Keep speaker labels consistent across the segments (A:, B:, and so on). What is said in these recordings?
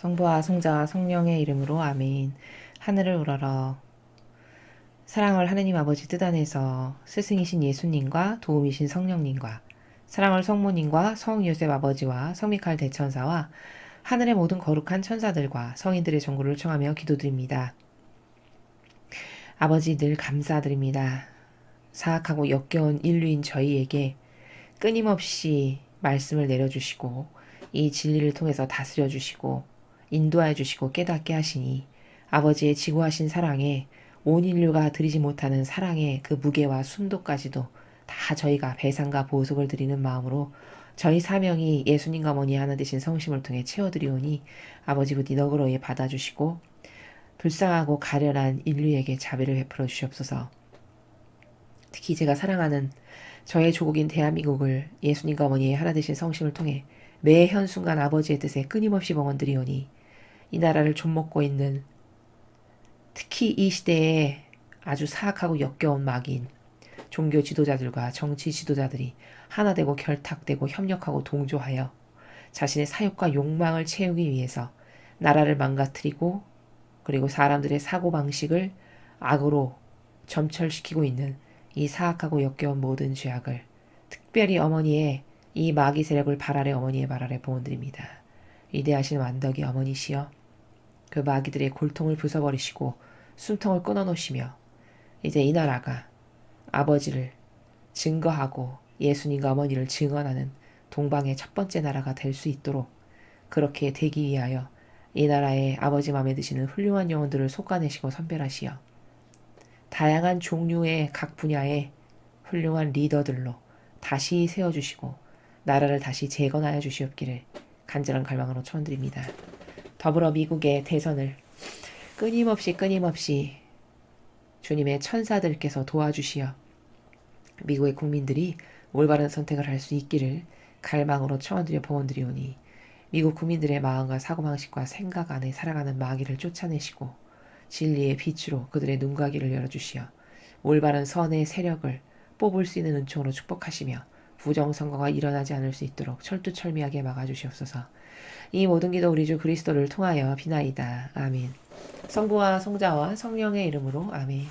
A: 성부와 성자와 성령의 이름으로 아멘. 하늘을 우러러 사랑을 하느님 아버지 뜻 안에서 스승이신 예수님과 도움이신 성령님과 사랑을 성모님과 성요셉 아버지와 성미칼 대천사와 하늘의 모든 거룩한 천사들과 성인들의 전구를 청하며 기도드립니다. 아버지 늘 감사드립니다. 사악하고 역겨운 인류인 저희에게 끊임없이 말씀을 내려주시고 이 진리를 통해서 다스려 주시고 인도하여 주시고 깨닫게 하시니 아버지의 지고하신 사랑에 온 인류가 드리지 못하는 사랑의 그 무게와 순도까지도 다 저희가 배상과 보석을 드리는 마음으로 저희 사명이 예수님과 머니 하나 되신 성심을 통해 채워드리오니 아버지 부디 너그러이 받아주시고 불쌍하고 가련한 인류에게 자비를 베풀어 주시옵소서. 특히 제가 사랑하는 저의 조국인 대한민국을 예수님과 어머니의 하나 되신 성심을 통해 매 현순간 아버지의 뜻에 끊임없이 봉헌드리오니 이 나라를 좀먹고 있는 특히 이 시대에 아주 사악하고 역겨운 마귀인 종교 지도자들과 정치 지도자들이 하나 되고 결탁되고 협력하고 동조하여 자신의 사욕과 욕망을 채우기 위해서 나라를 망가뜨리고 그리고 사람들의 사고방식을 악으로 점철시키고 있는 이 사악하고 역겨운 모든 죄악을 특별히 어머니의 이 마귀 세력을 발 아래 어머니의 발 아래 봉헌드립니다. 위대하신 완덕이 어머니시여 그 마귀들의 골통을 부숴버리시고 숨통을 끊어놓으시며 이제 이 나라가 아버지를 증거하고 예수님과 어머니를 증언하는 동방의 첫 번째 나라가 될 수 있도록 그렇게 되기 위하여 이 나라의 아버지 마음에 드시는 훌륭한 영혼들을 솎아내시고 선별하시어 다양한 종류의 각 분야의 훌륭한 리더들로 다시 세워주시고 나라를 다시 재건하여 주시옵기를 간절한 갈망으로 초원드립니다. 더불어 미국의 대선을 끊임없이 주님의 천사들께서 도와주시어 미국의 국민들이 올바른 선택을 할 수 있기를 갈망으로 청원드려 봉헌드리오니 미국 국민들의 마음과 사고방식과 생각 안에 살아가는 마귀를 쫓아내시고 진리의 빛으로 그들의 눈과 귀를 열어주시어 올바른 선의 세력을 뽑을 수 있는 은총으로 축복하시며 부정선거가 일어나지 않을 수 있도록 철두철미하게 막아주시옵소서. 이 모든 기도 우리 주 그리스도를 통하여 비나이다. 아멘. 성부와 성자와 성령의 이름으로 아멘.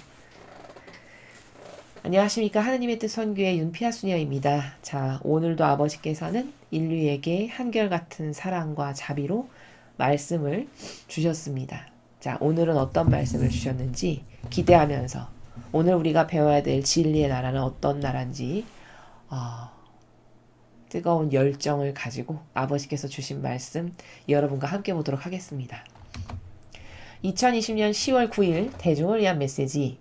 A: 안녕하십니까. 하느님의 뜻 선교의 윤피아수녀입니다. 자, 오늘도 아버지께서는 인류에게 한결같은 사랑과 자비로 말씀을 주셨습니다. 자, 오늘은 어떤 말씀을 주셨는지 기대하면서 오늘 우리가 배워야 될 진리의 나라는 어떤 나라인지 뜨거운 열정을 가지고 아버지께서 주신 말씀 여러분과 함께 보도록 하겠습니다. 2020년 10월 9일 대중을 위한 메시지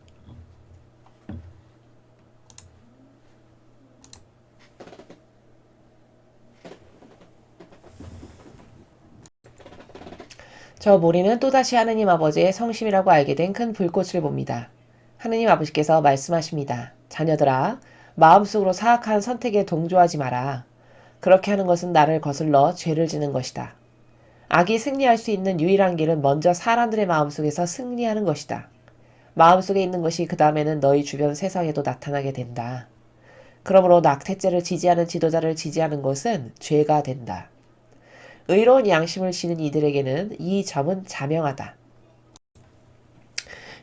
A: 저 모리는 또다시 하느님 아버지의 성심이라고 알게 된 큰 불꽃을 봅니다. 하느님 아버지께서 말씀하십니다. 자녀들아, 마음속으로 사악한 선택에 동조하지 마라. 그렇게 하는 것은 나를 거슬러 죄를 지는 것이다. 악이 승리할 수 있는 유일한 길은 먼저 사람들의 마음속에서 승리하는 것이다. 마음속에 있는 것이 그 다음에는 너희 주변 세상에도 나타나게 된다. 그러므로 낙태죄를 지지하는 지도자를 지지하는 것은 죄가 된다. 의로운 양심을 지닌 이들에게는 이 점은 자명하다.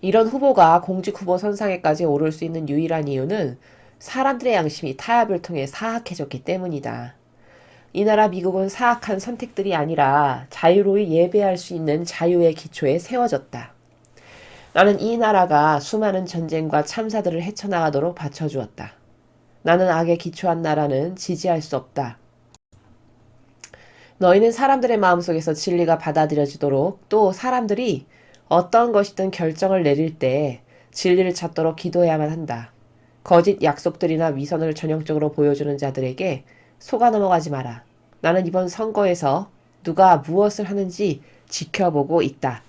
A: 이런 후보가 공직 후보 선상에까지 오를 수 있는 유일한 이유는 사람들의 양심이 타협을 통해 사악해졌기 때문이다. 이 나라 미국은 사악한 선택들이 아니라 자유로이 예배할 수 있는 자유의 기초에 세워졌다. 나는 이 나라가 수많은 전쟁과 참사들을 헤쳐나가도록 받쳐주었다. 나는 악에 기초한 나라는 지지할 수 없다. 너희는 사람들의 마음속에서 진리가 받아들여지도록 또 사람들이 어떤 것이든 결정을 내릴 때 진리를 찾도록 기도해야만 한다. 거짓 약속들이나 위선을 전형적으로 보여주는 자들에게 속아 넘어가지 마라. 나는 이번 선거에서 누가 무엇을 하는지 지켜보고 있다.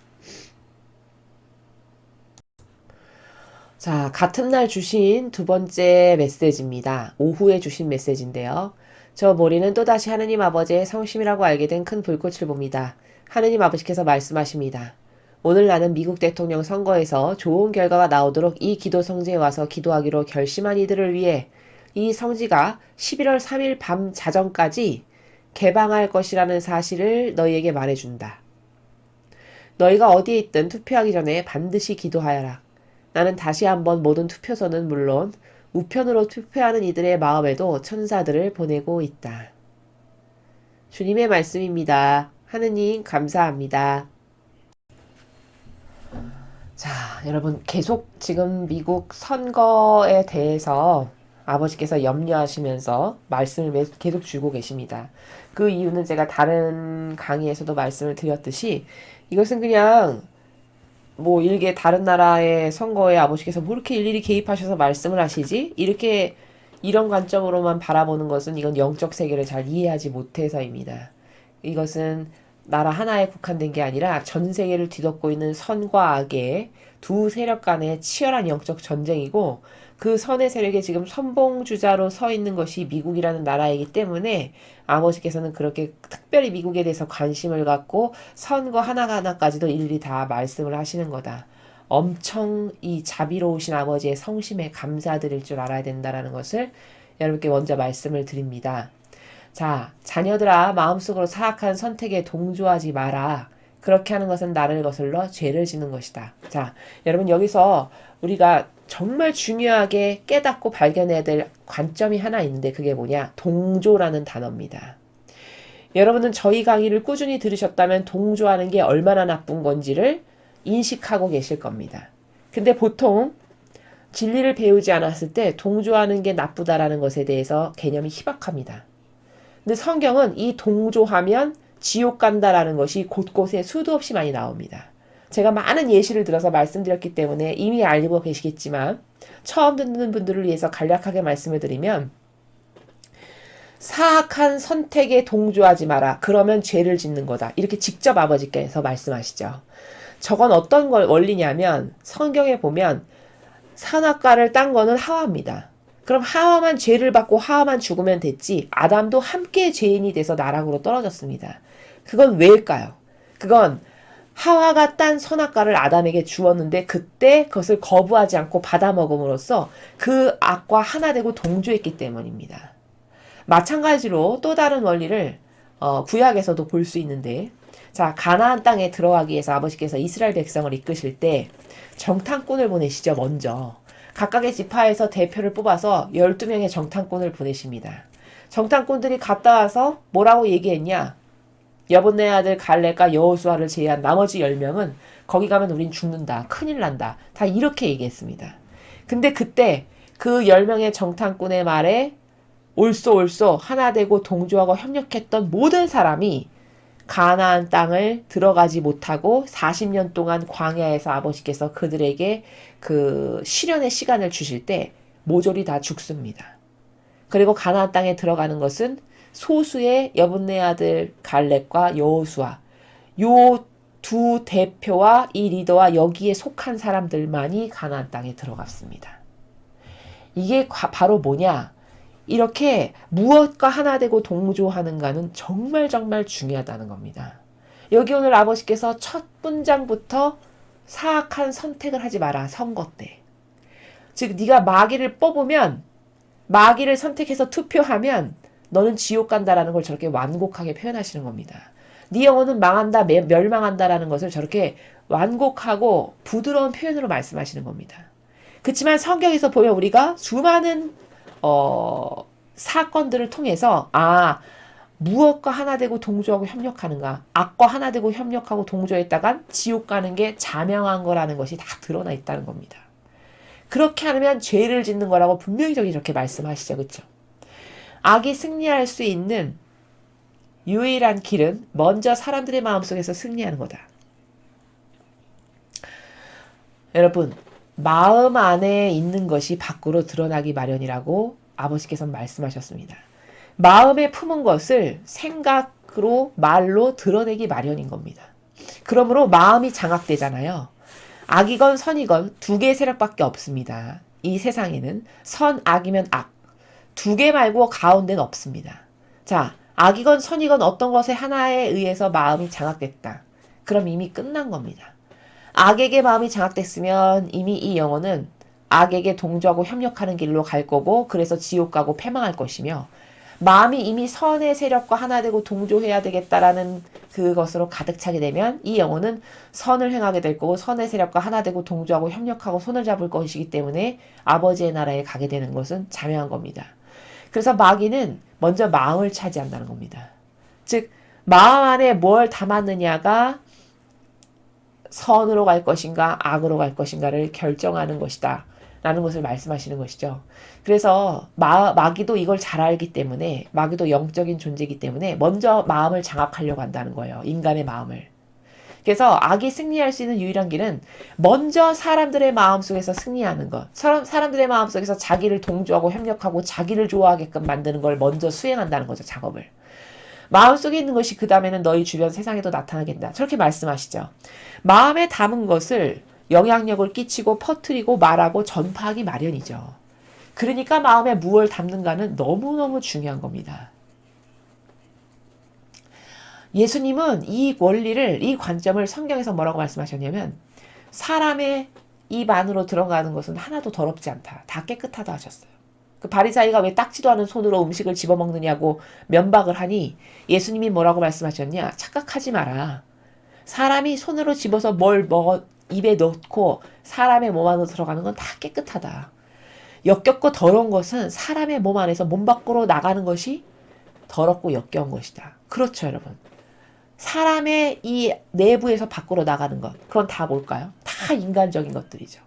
A: 자, 같은 날 주신 두 번째 메시지입니다. 오후에 주신 메시지인데요. 저 모리는 또다시 하느님 아버지의 성심이라고 알게 된 큰 불꽃을 봅니다. 하느님 아버지께서 말씀하십니다. 오늘 나는 미국 대통령 선거에서 좋은 결과가 나오도록 이 기도 성지에 와서 기도하기로 결심한 이들을 위해 이 성지가 11월 3일 밤 자정까지 개방할 것이라는 사실을 너희에게 말해준다. 너희가 어디에 있든 투표하기 전에 반드시 기도하여라. 나는 다시 한번 모든 투표소는 물론 우편으로 투표하는 이들의 마음에도 천사들을 보내고 있다. 주님의 말씀입니다. 하느님 감사합니다. 자, 여러분 계속 지금 미국 선거에 대해서 아버지께서 염려하시면서 말씀을 계속 주고 계십니다. 그 이유는 제가 다른 강의에서도 말씀을 드렸듯이 이것은 그냥 뭐 일개 다른 나라의 선거에 아버지께서 뭐 이렇게 일일이 개입하셔서 말씀을 하시지? 이렇게 이런 관점으로만 바라보는 것은 이건 영적 세계를 잘 이해하지 못해서입니다. 이것은 나라 하나에 국한된 게 아니라 전 세계를 뒤덮고 있는 선과 악의 두 세력 간의 치열한 영적 전쟁이고 그 선의 세력에 지금 선봉주자로 서 있는 것이 미국이라는 나라이기 때문에 아버지께서는 그렇게 특별히 미국에 대해서 관심을 갖고 선거 하나하나까지도 일일이 다 말씀을 하시는 거다. 엄청 이 자비로우신 아버지의 성심에 감사드릴 줄 알아야 된다라는 것을 여러분께 먼저 말씀을 드립니다. 자, 자녀들아 마음속으로 사악한 선택에 동조하지 마라. 그렇게 하는 것은 나를 거슬러 죄를 짓는 것이다. 자, 여러분 여기서 우리가 정말 중요하게 깨닫고 발견해야 될 관점이 하나 있는데 그게 뭐냐? 동조라는 단어입니다. 여러분은 저희 강의를 꾸준히 들으셨다면 동조하는 게 얼마나 나쁜 건지를 인식하고 계실 겁니다. 근데 보통 진리를 배우지 않았을 때 동조하는 게 나쁘다라는 것에 대해서 개념이 희박합니다. 근데 성경은 이 동조하면 지옥 간다라는 것이 곳곳에 수도 없이 많이 나옵니다. 제가 많은 예시를 들어서 말씀드렸기 때문에 이미 알고 계시겠지만 처음 듣는 분들을 위해서 간략하게 말씀을 드리면 사악한 선택에 동조하지 마라. 그러면 죄를 짓는 거다. 이렇게 직접 아버지께서 말씀하시죠. 저건 어떤 원리냐면 성경에 보면 선악과를 딴 거는 하와입니다. 그럼 하와만 죄를 받고 하와만 죽으면 됐지 아담도 함께 죄인이 돼서 나락으로 떨어졌습니다. 그건 왜일까요? 그건 하와가 딴 선악과를 아담에게 주었는데 그때 그것을 거부하지 않고 받아먹음으로써 그 악과 하나 되고 동조했기 때문입니다. 마찬가지로 또 다른 원리를 구약에서도 볼 수 있는데 자 가나안 땅에 들어가기 위해서 아버지께서 이스라엘 백성을 이끄실 때 정탐꾼을 보내시죠. 먼저 각각의 지파에서 대표를 뽑아서 12명의 정탐꾼을 보내십니다. 정탐꾼들이 갔다 와서 뭐라고 얘기했냐? 여분네 아들 갈렙과 여호수아를 제외한 나머지 10명은 거기 가면 우린 죽는다. 큰일 난다. 다 이렇게 얘기했습니다. 근데 그때 그 10명의 정탐꾼의 말에 옳소 하나 되고 동조하고 협력했던 모든 사람이 가나안 땅을 들어가지 못하고 40년 동안 광야에서 아버지께서 그들에게 그 시련의 시간을 주실 때 모조리 다 죽습니다. 그리고 가나안 땅에 들어가는 것은 소수의 여분네 아들 갈렙과 여호수아 요 두 대표와 이 리더와 여기에 속한 사람들만이 가나안 땅에 들어갔습니다. 이게 바로 뭐냐? 이렇게 무엇과 하나 되고 동조하는가는 정말 중요하다는 겁니다. 여기 오늘 아버지께서 첫 문장부터 사악한 선택을 하지 마라. 선거 때. 즉 네가 마귀를 뽑으면 마귀를 선택해서 투표하면 너는 지옥 간다라는 걸 저렇게 완곡하게 표현하시는 겁니다. 네 영혼은 망한다, 멸망한다라는 것을 저렇게 완곡하고 부드러운 표현으로 말씀하시는 겁니다. 그렇지만 성경에서 보면 우리가 수많은 사건들을 통해서 무엇과 하나 되고 동조하고 협력하는가, 악과 하나 되고 협력하고 동조했다간 지옥 가는 게 자명한 거라는 것이 다 드러나 있다는 겁니다. 그렇게 하면 죄를 짓는 거라고 분명히 저기 이렇게 말씀하시죠. 그렇죠? 악이 승리할 수 있는 유일한 길은 먼저 사람들의 마음속에서 승리하는 거다. 여러분, 마음 안에 있는 것이 밖으로 드러나기 마련이라고 아버지께서 말씀하셨습니다. 마음에 품은 것을 생각으로 말로 드러내기 마련인 겁니다. 그러므로 마음이 장악되잖아요. 악이건 선이건 두 개의 세력밖에 없습니다. 이 세상에는 선, 악이면 악. 두 개 말고 가운데는 없습니다. 자, 악이건 선이건 어떤 것에 하나에 의해서 마음이 장악됐다. 그럼 이미 끝난 겁니다. 악에게 마음이 장악됐으면 이미 이 영혼은 악에게 동조하고 협력하는 길로 갈 거고 그래서 지옥 가고 패망할 것이며 마음이 이미 선의 세력과 하나 되고 동조해야 되겠다라는 그것으로 가득 차게 되면 이 영혼은 선을 행하게 될 거고 선의 세력과 하나 되고 동조하고 협력하고 손을 잡을 것이기 때문에 아버지의 나라에 가게 되는 것은 자명한 겁니다. 그래서 마귀는 먼저 마음을 차지한다는 겁니다. 즉 마음 안에 뭘 담았느냐가 선으로 갈 것인가 악으로 갈 것인가를 결정하는 것이다 라는 것을 말씀하시는 것이죠. 그래서 마귀도 이걸 잘 알기 때문에 마귀도 영적인 존재이기 때문에 먼저 마음을 장악하려고 한다는 거예요. 인간의 마음을. 그래서 악이 승리할 수 있는 유일한 길은 먼저 사람들의 마음속에서 승리하는 것. 사람들의 마음속에서 자기를 동조하고 협력하고 자기를 좋아하게끔 만드는 걸 먼저 수행한다는 거죠. 작업을. 마음속에 있는 것이 그 다음에는 너희 주변 세상에도 나타나겠다. 저렇게 말씀하시죠. 마음에 담은 것을 영향력을 끼치고 퍼뜨리고 말하고 전파하기 마련이죠. 그러니까 마음에 무엇을 담는가는 너무너무 중요한 겁니다. 예수님은 이 원리를, 이 관점을 성경에서 뭐라고 말씀하셨냐면 사람의 입 안으로 들어가는 것은 하나도 더럽지 않다. 다 깨끗하다 하셨어요. 그 바리사이가 왜 닦지도 않은 손으로 음식을 집어먹느냐고 면박을 하니 예수님이 뭐라고 말씀하셨냐? 착각하지 마라. 사람이 손으로 집어서 뭘 입에 넣고 사람의 몸 안으로 들어가는 건 다 깨끗하다. 역겹고 더러운 것은 사람의 몸 안에서 몸 밖으로 나가는 것이 더럽고 역겨운 것이다. 그렇죠, 여러분. 사람의 이 내부에서 밖으로 나가는 것, 그건 다 뭘까요? 다 인간적인 것들이죠.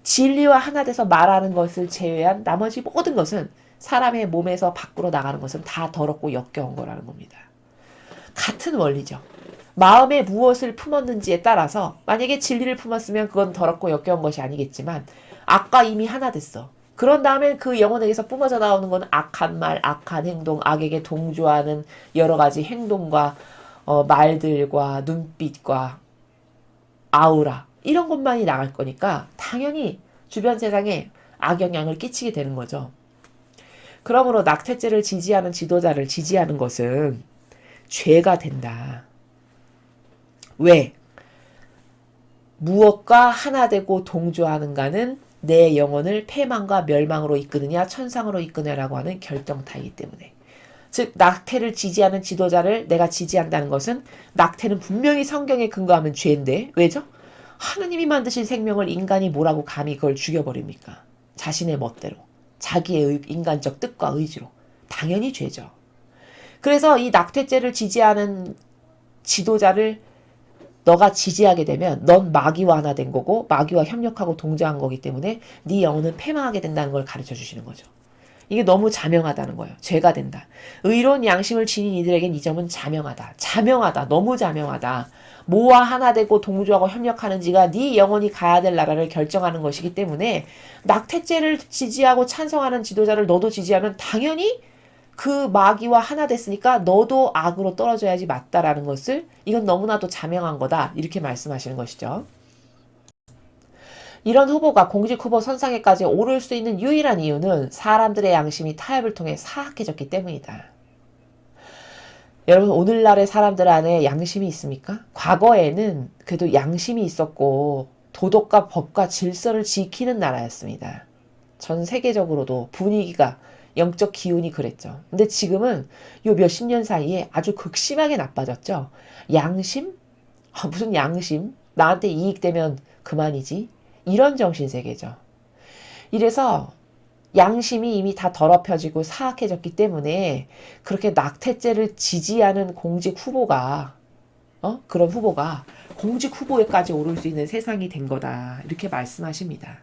A: 진리와 하나 돼서 말하는 것을 제외한 나머지 모든 것은 사람의 몸에서 밖으로 나가는 것은 다 더럽고 역겨운 거라는 겁니다. 같은 원리죠. 마음에 무엇을 품었는지에 따라서 만약에 진리를 품었으면 그건 더럽고 역겨운 것이 아니겠지만 악과 이미 하나 됐어. 그런 다음에 그 영혼에게서 뿜어져 나오는 건 악한 말, 악한 행동, 악에게 동조하는 여러 가지 행동과 말들과 눈빛과 아우라 이런 것만이 나갈 거니까 당연히 주변 세상에 악영향을 끼치게 되는 거죠. 그러므로 낙태죄를 지지하는 지도자를 지지하는 것은 죄가 된다. 왜? 무엇과 하나 되고 동조하는가는 내 영혼을 패망과 멸망으로 이끄느냐 천상으로 이끄느냐라고 하는 결정타이기 때문에. 즉 낙태를 지지하는 지도자를 내가 지지한다는 것은 낙태는 분명히 성경에 근거하면 죄인데 왜죠? 하느님이 만드신 생명을 인간이 뭐라고 감히 그걸 죽여버립니까? 자신의 멋대로. 자기의 인간적 뜻과 의지로. 당연히 죄죠. 그래서 이 낙태죄를 지지하는 지도자를 너가 지지하게 되면 넌 마귀와 하나 된 거고 마귀와 협력하고 동조한 거기 때문에 네 영혼은 패망하게 된다는 걸 가르쳐 주시는 거죠. 이게 너무 자명하다는 거예요. 죄가 된다. 의로운 양심을 지닌 이들에겐 이 점은 자명하다. 자명하다. 너무 자명하다. 뭐와 하나 되고 동조하고 협력하는지가 네 영혼이 가야 될 나라를 결정하는 것이기 때문에 낙태죄를 지지하고 찬성하는 지도자를 너도 지지하면 당연히 그 마귀와 하나 됐으니까 너도 악으로 떨어져야지 맞다라는 것을 이건 너무나도 자명한 거다. 이렇게 말씀하시는 것이죠. 이런 후보가 공직 후보 선상에까지 오를 수 있는 유일한 이유는 사람들의 양심이 타협을 통해 사악해졌기 때문이다. 여러분 오늘날의 사람들 안에 양심이 있습니까? 과거에는 그래도 양심이 있었고 도덕과 법과 질서를 지키는 나라였습니다. 전 세계적으로도 분위기가 영적 기운이 그랬죠. 근데 지금은 요 몇십 년 사이에 아주 극심하게 나빠졌죠. 양심? 무슨 양심? 나한테 이익되면 그만이지? 이런 정신세계죠. 이래서 양심이 이미 다 더럽혀지고 사악해졌기 때문에 그렇게 낙태죄를 지지하는 공직 후보가 그런 후보가 공직 후보에까지 오를 수 있는 세상이 된 거다. 이렇게 말씀하십니다.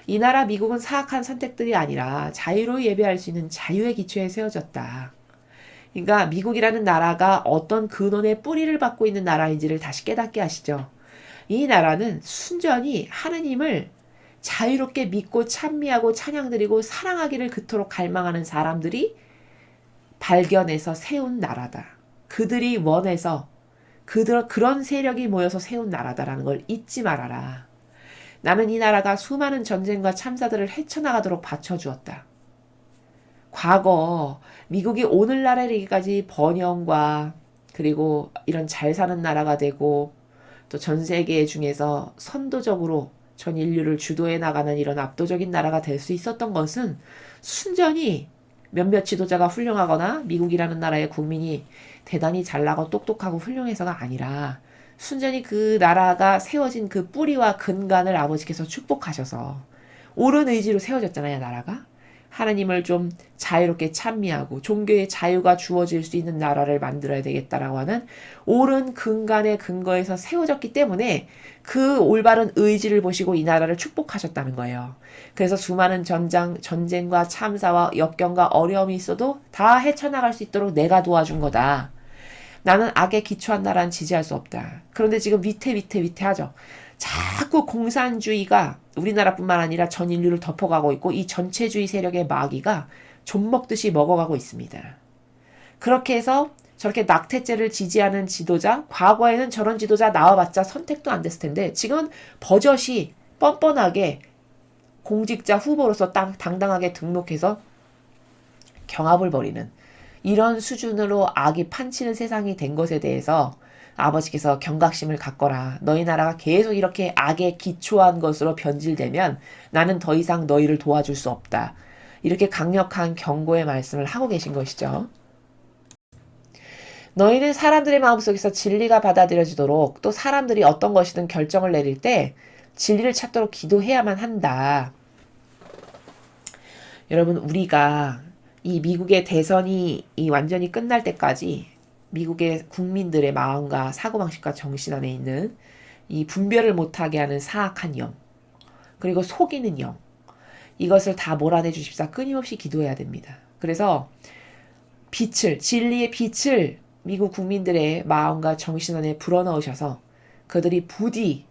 A: 이 나라 미국은 사악한 선택들이 아니라 자유로 예배할 수 있는 자유의 기초에 세워졌다. 그러니까 미국이라는 나라가 어떤 근원의 뿌리를 받고 있는 나라인지를 다시 깨닫게 하시죠. 이 나라는 순전히 하느님을 자유롭게 믿고 찬미하고 찬양드리고 사랑하기를 그토록 갈망하는 사람들이 발견해서 세운 나라다. 그들이 원해서 그런 세력이 모여서 세운 나라다라는 걸 잊지 말아라. 나는 이 나라가 수많은 전쟁과 참사들을 헤쳐나가도록 받쳐주었다. 과거 미국이 오늘날에 이르기까지 번영과 그리고 이런 잘 사는 나라가 되고 또 전 세계 중에서 선도적으로 전 인류를 주도해 나가는 이런 압도적인 나라가 될 수 있었던 것은 순전히 몇몇 지도자가 훌륭하거나 미국이라는 나라의 국민이 대단히 잘나고 똑똑하고 훌륭해서가 아니라 순전히 그 나라가 세워진 그 뿌리와 근간을 아버지께서 축복하셔서 옳은 의지로 세워졌잖아요, 나라가. 하나님을 좀 자유롭게 찬미하고 종교의 자유가 주어질 수 있는 나라를 만들어야 되겠다라고 하는 옳은 근간의 근거에서 세워졌기 때문에 그 올바른 의지를 보시고 이 나라를 축복하셨다는 거예요. 그래서 수많은 전쟁과 참사와 역경과 어려움이 있어도 다 헤쳐나갈 수 있도록 내가 도와준 거다. 나는 악에 기초한 나라는 지지할 수 없다. 그런데 지금 위태하죠. 자꾸 공산주의가 우리나라뿐만 아니라 전 인류를 덮어가고 있고 이 전체주의 세력의 마귀가 좀 먹듯이 먹어가고 있습니다. 그렇게 해서 저렇게 낙태죄를 지지하는 지도자, 과거에는 저런 지도자 나와봤자 선택도 안 됐을 텐데 지금은 버젓이 뻔뻔하게 공직자 후보로서 당당하게 등록해서 경합을 벌이는 이런 수준으로 악이 판치는 세상이 된 것에 대해서 아버지께서 경각심을 갖거라. 너희 나라가 계속 이렇게 악에 기초한 것으로 변질되면 나는 더 이상 너희를 도와줄 수 없다. 이렇게 강력한 경고의 말씀을 하고 계신 것이죠. 너희는 사람들의 마음속에서 진리가 받아들여지도록 또 사람들이 어떤 것이든 결정을 내릴 때 진리를 찾도록 기도해야만 한다. 여러분, 우리가 이 미국의 대선이 완전히 끝날 때까지 미국의 국민들의 마음과 사고방식과 정신 안에 있는 이 분별을 못하게 하는 사악한 영, 그리고 속이는 영, 이것을 다 몰아내 주십사 끊임없이 기도해야 됩니다. 그래서 진리의 빛을 미국 국민들의 마음과 정신 안에 불어넣으셔서 그들이 부디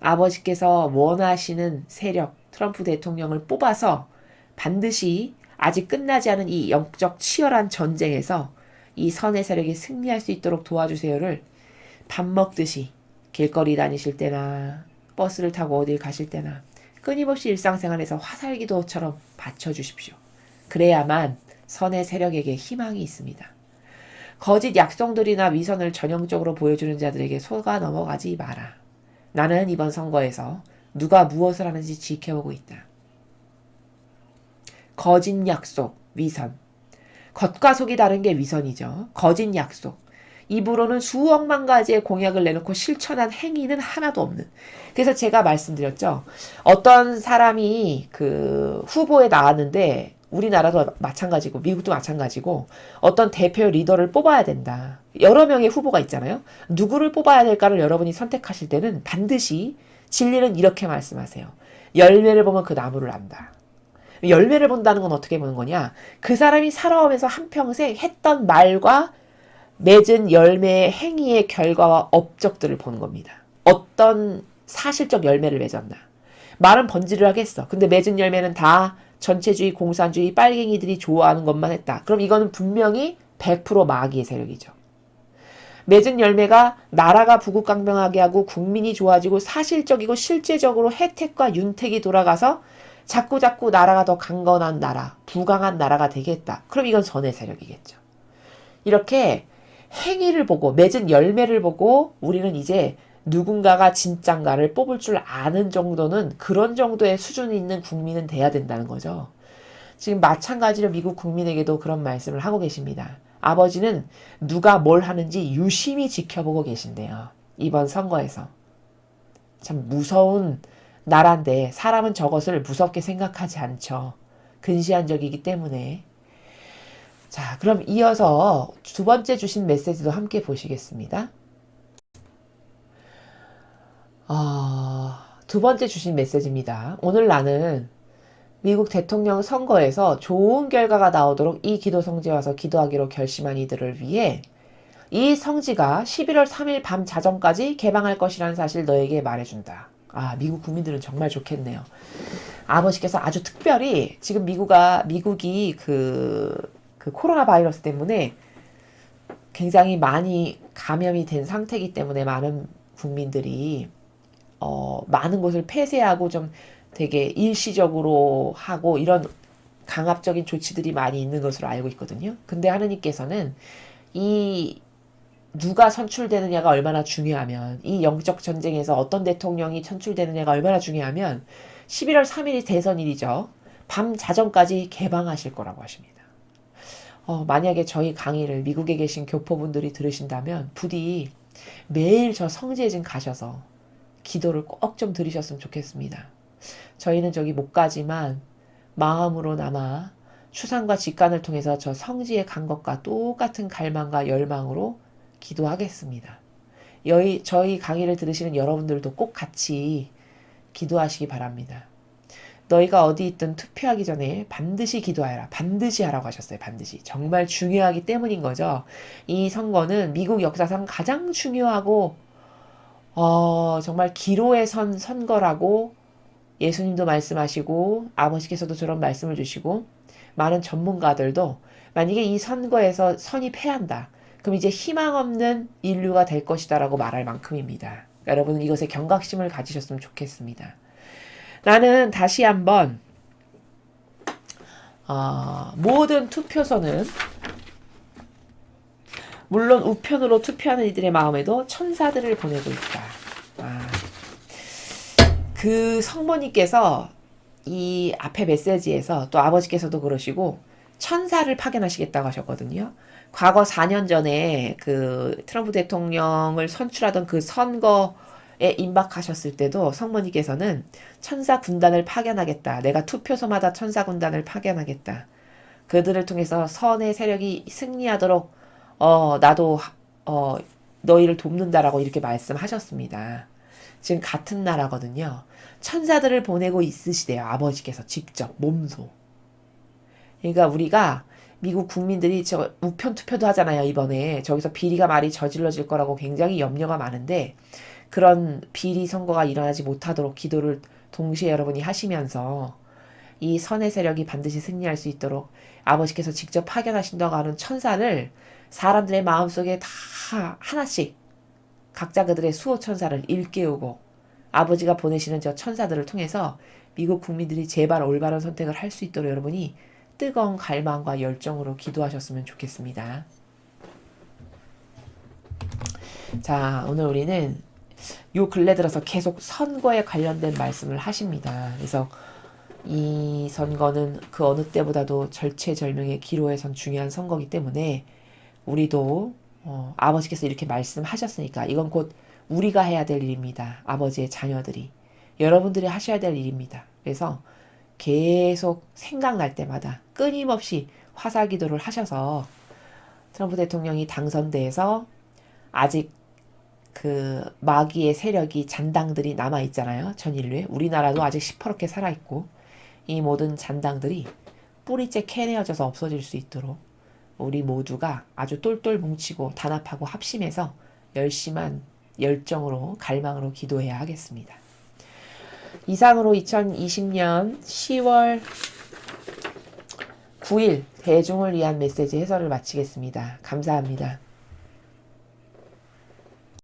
A: 아버지께서 원하시는 세력, 트럼프 대통령을 뽑아서 반드시 아직 끝나지 않은 이 영적 치열한 전쟁에서 이 선의 세력이 승리할 수 있도록 도와주세요를 밥 먹듯이 길거리 다니실 때나 버스를 타고 어딜 가실 때나 끊임없이 일상생활에서 화살기도처럼 받쳐주십시오. 그래야만 선의 세력에게 희망이 있습니다. 거짓 약속들이나 위선을 전형적으로 보여주는 자들에게 속아 넘어가지 마라. 나는 이번 선거에서 누가 무엇을 하는지 지켜보고 있다. 거짓 약속, 위선. 겉과 속이 다른 게 위선이죠. 거짓 약속. 입으로는 수억만 가지의 공약을 내놓고 실천한 행위는 하나도 없는. 그래서 제가 말씀드렸죠. 어떤 사람이 그 후보에 나왔는데 우리나라도 마찬가지고 미국도 마찬가지고 어떤 대표 리더를 뽑아야 된다. 여러 명의 후보가 있잖아요. 누구를 뽑아야 될까를 여러분이 선택하실 때는 반드시 진리는 이렇게 말씀하세요. 열매를 보면 그 나무를 안다. 열매를 본다는 건 어떻게 보는 거냐? 그 사람이 살아오면서 한평생 했던 말과 맺은 열매의 행위의 결과와 업적들을 보는 겁니다. 어떤 사실적 열매를 맺었나? 말은 번지를 하겠어. 근데 맺은 열매는 다 전체주의, 공산주의, 빨갱이들이 좋아하는 것만 했다. 그럼 이거는 분명히 100% 마귀의 세력이죠. 맺은 열매가 나라가 부국강병하게 하고 국민이 좋아지고 사실적이고 실제적으로 혜택과 윤택이 돌아가서 자꾸 나라가 더 강건한 나라, 부강한 나라가 되겠다. 그럼 이건 선의 세력이겠죠. 이렇게 행위를 보고 맺은 열매를 보고 우리는 이제 누군가가 진짠가를 뽑을 줄 아는 정도는 그런 정도의 수준이 있는 국민은 돼야 된다는 거죠. 지금 마찬가지로 미국 국민에게도 그런 말씀을 하고 계십니다. 아버지는 누가 뭘 하는지 유심히 지켜보고 계신대요. 이번 선거에서. 참 무서운 나라인데 사람은 저것을 무섭게 생각하지 않죠. 근시안적이기 때문에. 자, 그럼 이어서 두 번째 주신 메시지도 함께 보시겠습니다. 두 번째 주신 메시지입니다. 오늘 나는 미국 대통령 선거에서 좋은 결과가 나오도록 이 기도 성지에 와서 기도하기로 결심한 이들을 위해 이 성지가 11월 3일 밤 자정까지 개방할 것이라는 사실 너에게 말해준다. 미국 국민들은 정말 좋겠네요. 아버지께서 아주 특별히 지금 미국이 그 코로나 바이러스 때문에 굉장히 많이 감염이 된 상태이기 때문에 많은 국민들이 많은 곳을 폐쇄하고 좀 되게 일시적으로 하고 이런 강압적인 조치들이 많이 있는 것으로 알고 있거든요. 근데 하느님께서는 이 누가 선출되느냐가 얼마나 중요하면 이 영적 전쟁에서 어떤 대통령이 선출되느냐가 얼마나 중요하면 11월 3일이 대선일이죠. 밤 자정까지 개방하실 거라고 하십니다. 만약에 저희 강의를 미국에 계신 교포분들이 들으신다면 부디 매일 저 성지에진 가셔서 기도를 꼭 좀 드리셨으면 좋겠습니다. 저희는 저기 못 가지만 마음으로나마 추상과 직관을 통해서 저 성지에 간 것과 똑같은 갈망과 열망으로 기도하겠습니다. 저희 강의를 들으시는 여러분들도 꼭 같이 기도하시기 바랍니다. 너희가 어디 있든 투표하기 전에 반드시 기도하라. 반드시 하라고 하셨어요. 반드시. 정말 중요하기 때문인 거죠. 이 선거는 미국 역사상 가장 중요하고 정말 기로에 선 선거라고 예수님도 말씀하시고 아버지께서도 저런 말씀을 주시고 많은 전문가들도 만약에 이 선거에서 선이 패한다. 그럼 이제 희망 없는 인류가 될 것이다라고 말할 만큼입니다. 여러분은 이것에 경각심을 가지셨으면 좋겠습니다. 나는 다시 한번 모든 투표소는 물론 우편으로 투표하는 이들의 마음에도 천사들을 보내고 있다. 그 성모님께서 이 앞에 메시지에서 또 아버지께서도 그러시고 천사를 파견하시겠다고 하셨거든요. 과거 4년 전에 그 트럼프 대통령을 선출하던 그 선거에 임박하셨을 때도 성모님께서는 천사 군단을 파견하겠다. 내가 투표소마다 천사 군단을 파견하겠다. 그들을 통해서 선의 세력이 승리하도록 나도 너희를 돕는다라고 이렇게 말씀하셨습니다. 지금 같은 나라거든요. 천사들을 보내고 있으시대요. 아버지께서 직접 몸소. 그러니까 우리가 미국 국민들이 저 우편 투표도 하잖아요. 이번에 저기서 비리가 많이 저질러질 거라고 굉장히 염려가 많은데 그런 비리 선거가 일어나지 못하도록 기도를 동시에 여러분이 하시면서 이 선의 세력이 반드시 승리할 수 있도록 아버지께서 직접 파견하신다고 하는 천사를 사람들의 마음속에 다 하나씩 각자 그들의 수호 천사를 일깨우고 아버지가 보내시는 저 천사들을 통해서 미국 국민들이 제발 올바른 선택을 할 수 있도록 여러분이 뜨거운 갈망과 열정으로 기도하셨으면 좋겠습니다. 자, 오늘 우리는 요 근래 들어서 계속 선거에 관련된 말씀을 하십니다. 그래서 이 선거는 그 어느 때보다도 절체절명의 기로에 선 중요한 선거이기 때문에 우리도 아버지께서 이렇게 말씀하셨으니까 이건 곧 우리가 해야 될 일입니다. 아버지의 자녀들이. 여러분들이 하셔야 될 일입니다. 그래서 계속 생각날 때마다 끊임없이 화살기도를 하셔서 트럼프 대통령이 당선돼서 아직 그 마귀의 세력이 잔당들이 남아있잖아요. 전 인류에. 우리나라도 아직 시퍼렇게 살아있고 이 모든 잔당들이 뿌리째 캐내어져서 없어질 수 있도록 우리 모두가 아주 똘똘 뭉치고 단합하고 합심해서 열심한 열정으로 갈망으로 기도해야 하겠습니다. 이상으로 2020년 10월 9일 대중을 위한 메시지 해설을 마치겠습니다. 감사합니다.